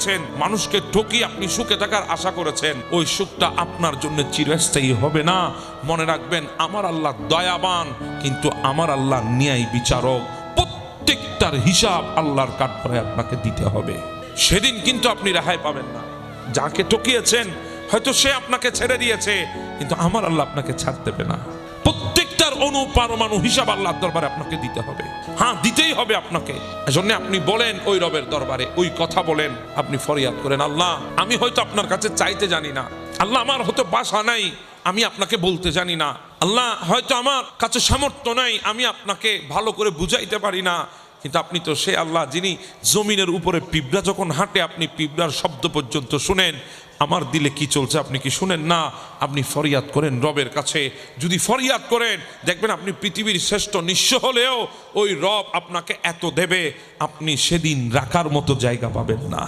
ঠকিয়েছেন, মানুষকে ঠকিয়ে আপনি সুখে থাকার আশা করেছেন, ওই সুখটা আপনার জন্য চিরস্থায়ী হবে না। মনে রাখবেন, আমার আল্লাহ দয়াবান, কিন্তু আমার আল্লাহ ন্যায় বিচারক। প্রত্যেকটার হিসাব আল্লাহর কাঠগড়ায় আপনাকে দিতে হবে। সেদিন কিন্তু আপনি রেহাই পাবেন না। যাকে ঠকিয়েছেন হয়তো সে আপনাকে ছেড়ে দিয়েছে, কিন্তু আমার আল্লাহ আপনাকে ছাড় দেবে না। প্রত্যেকটার অনুপারমাণু হিসাব আল্লাহর দরবারে আপনাকে দিতে হবে। হ্যাঁ, দিতেই হবে আপনাকে। এজন্য আপনি বলেন ওই রবের দরবারে, ওই কথা বলেন, আপনি ফরিয়াদ করেন, আল্লাহ আমি হয়তো আপনার কাছে চাইতে জানি না, আল্লাহ আমার হয়তো ভাষা নাই, আমি আপনাকে বলতে জানি না, আল্লাহ হয়তো আমার কাছে সামর্থ্য নাই, আমি আপনাকে ভালো করে বুঝাইতে পারি না, কিন্তু আপনি তো সে আল্লাহ যিনি জমিনের উপরে পিঁপড়া যখন হাঁটে আপনি পিঁপড়ার শব্দ পর্যন্ত শুনেন। আমার দিলে কি চলছে আপনি কি শুনেন না? আপনি ফরিয়াদ করেন রবের কাছে। যদি ফরিয়াদ করেন, দেখবেন আপনি পৃথিবীর শ্রেষ্ঠ নিঃস্ব হলেও ওই রব আপনাকে এত দেবে, আপনি সেদিন রাখার মতো জায়গা পাবেন না।